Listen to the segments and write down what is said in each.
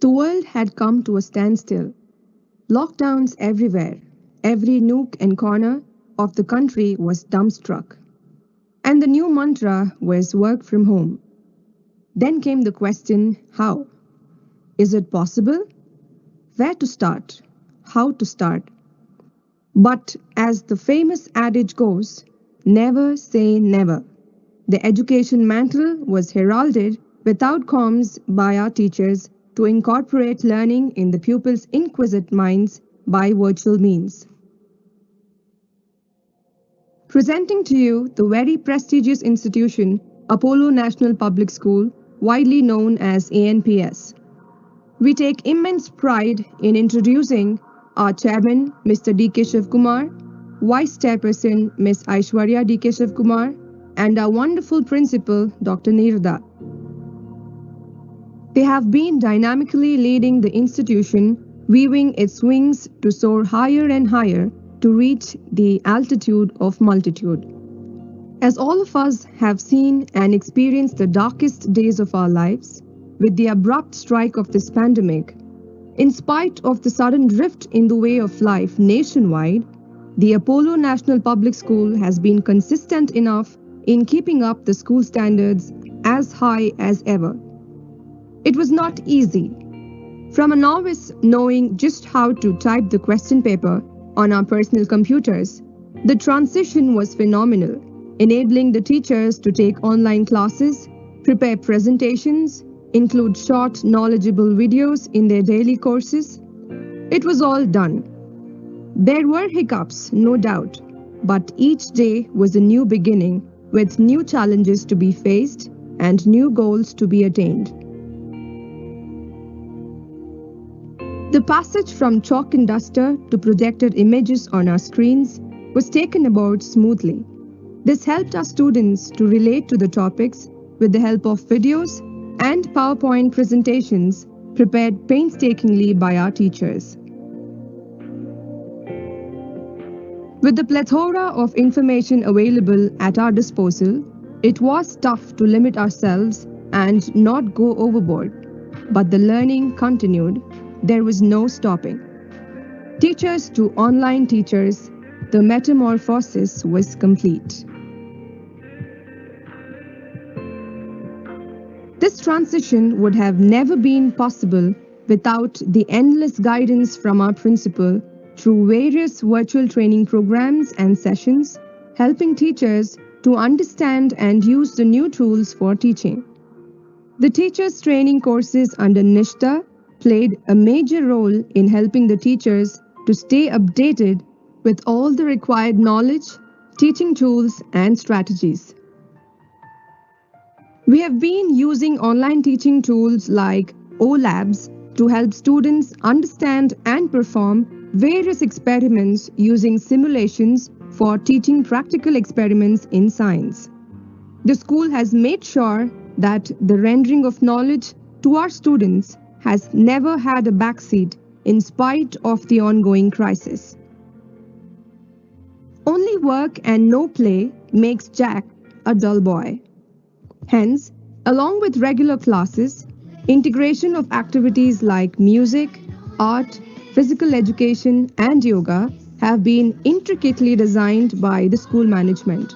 The world had come to a standstill. Lockdowns everywhere. Every nook and corner of the country was dumbstruck. And the new mantra was work from home. Then came the question, how? Is it possible? Where to start? How to start? But as the famous adage goes, never say never. The education mantle was heralded without qualms by our teachers to incorporate learning in the pupils' inquisitive minds by virtual means. Presenting to you the very prestigious institution, Apollo National Public School, widely known as ANPS. We take immense pride in introducing our chairman, Mr. D.K. Shivkumar, vice chairperson, Ms. Aishwarya D.K. Shivkumar, and our wonderful principal, Dr. Nirda. They have been dynamically leading the institution, weaving its wings to soar higher and higher to reach the altitude of multitude. As all of us have seen and experienced the darkest days of our lives, with the abrupt strike of this pandemic, in spite of the sudden drift in the way of life nationwide, the Apollo National Public School has been consistent enough in keeping up the school standards as high as ever. It was not easy. From a novice knowing just how to type the question paper on our personal computers, the transition was phenomenal, enabling the teachers to take online classes, prepare presentations, include short, knowledgeable videos in their daily courses. It was all done. There were hiccups, no doubt, but each day was a new beginning with new challenges to be faced and new goals to be attained. The passage from chalk and duster to projected images on our screens was taken about smoothly. This helped our students to relate to the topics with the help of videos and PowerPoint presentations prepared painstakingly by our teachers. With the plethora of information available at our disposal, it was tough to limit ourselves and not go overboard, but the learning continued. There was no stopping. Teachers to online teachers, the metamorphosis was complete. This transition would have never been possible without the endless guidance from our principal through various virtual training programs and sessions, helping teachers to understand and use the new tools for teaching. The teachers' training courses under Nishta played a major role in helping the teachers to stay updated with all the required knowledge, teaching tools, and strategies. We have been using online teaching tools like OLabs to help students understand and perform various experiments using simulations for teaching practical experiments in science. The school has made sure that the rendering of knowledge to our students has never had a backseat in spite of the ongoing crisis. Only work and no play makes Jack a dull boy. Hence, along with regular classes, integration of activities like music, art, physical education, and yoga have been intricately designed by the school management.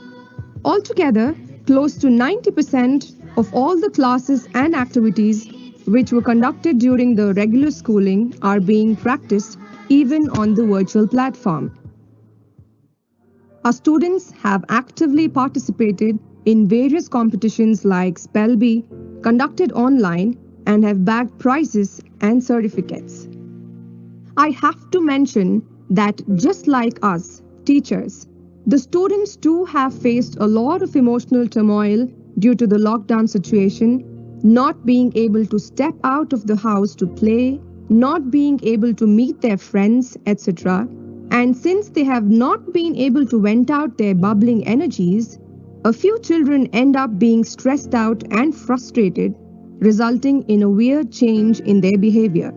Altogether, close to 90% of all the classes and activities which were conducted during the regular schooling are being practiced even on the virtual platform. Our students have actively participated in various competitions like Spell Bee, conducted online, and have bagged prizes and certificates. I have to mention that just like us, teachers, the students too have faced a lot of emotional turmoil due to the lockdown situation, not being able to step out of the house to play, not being able to meet their friends, etc. And since they have not been able to vent out their bubbling energies, a few children end up being stressed out and frustrated, resulting in a weird change in their behavior.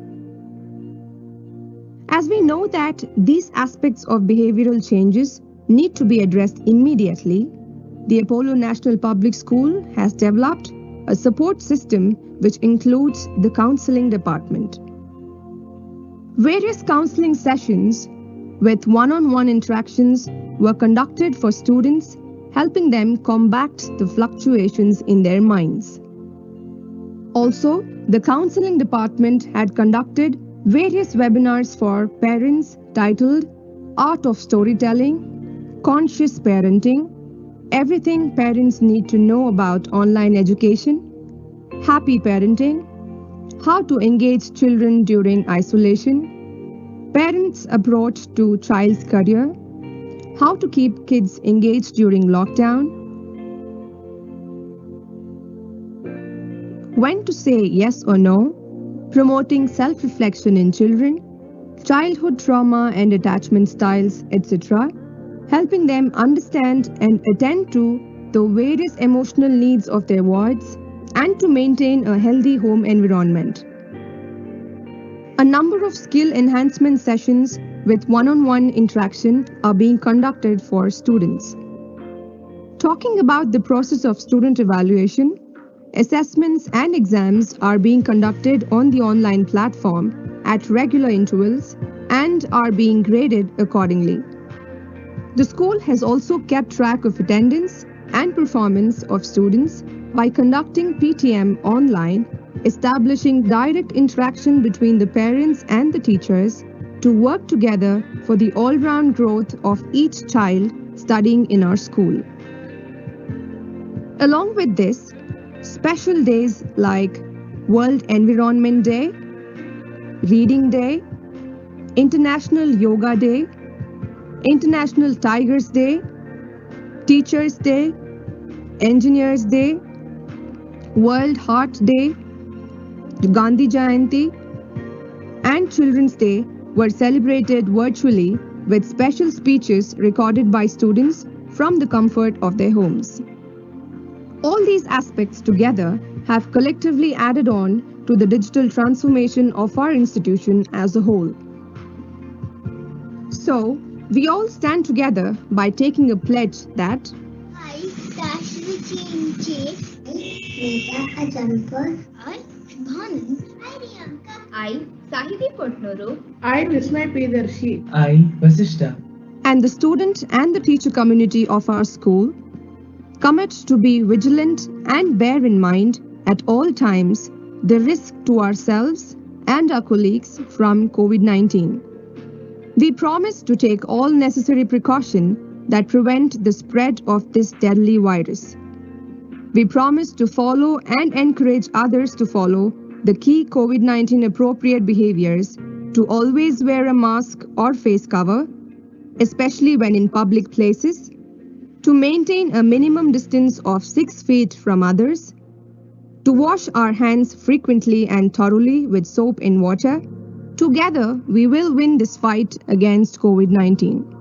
As we know that these aspects of behavioral changes need to be addressed immediately, the Apollo National Public School has developed a support system which includes the counseling department. Various counseling sessions with one-on-one interactions were conducted for students, helping them combat the fluctuations in their minds. Also, the counseling department had conducted various webinars for parents titled Art of Storytelling, Conscious Parenting, Everything Parents Need to Know About Online Education, Happy Parenting, How to Engage Children During Isolation, Parents' Approach to Child's Career, How to Keep Kids Engaged During Lockdown, When to Say Yes or No, Promoting Self-Reflection in Children, Childhood Trauma and Attachment Styles, etc., helping them understand and attend to the various emotional needs of their wards and to maintain a healthy home environment. A number of skill enhancement sessions with one-on-one interaction are being conducted for students. Talking about the process of student evaluation, assessments and exams are being conducted on the online platform at regular intervals and are being graded accordingly. The school has also kept track of attendance and performance of students by conducting PTM online, establishing direct interaction between the parents and the teachers to work together for the all-round growth of each child studying in our school. Along with this, special days like World Environment Day, Reading Day, International Yoga Day, International Tigers Day, Teachers Day, Engineers Day, World Heart Day, Gandhi Jayanti, and Children's Day were celebrated virtually with special speeches recorded by students from the comfort of their homes. All these aspects together have collectively added on to the digital transformation of our institution as a whole. So, we all stand together by taking a pledge that I, Kashmir Chinche, Meta Ajampur, I, Shubhanand, I, Riyanka, I, Sahiti Potnuru, I, Vismay Pedarshi. I, Vasishta. and the student and the teacher community of our school commit to be vigilant and bear in mind at all times the risk to ourselves and our colleagues from COVID-19. We promise to take all necessary precaution that prevent the spread of this deadly virus. We promise to follow and encourage others to follow the key COVID-19 appropriate behaviors to always wear a mask or face cover, especially when in public places, to maintain a minimum distance of 6 feet from others, to wash our hands frequently and thoroughly with soap and water. Together, we will win this fight against COVID-19.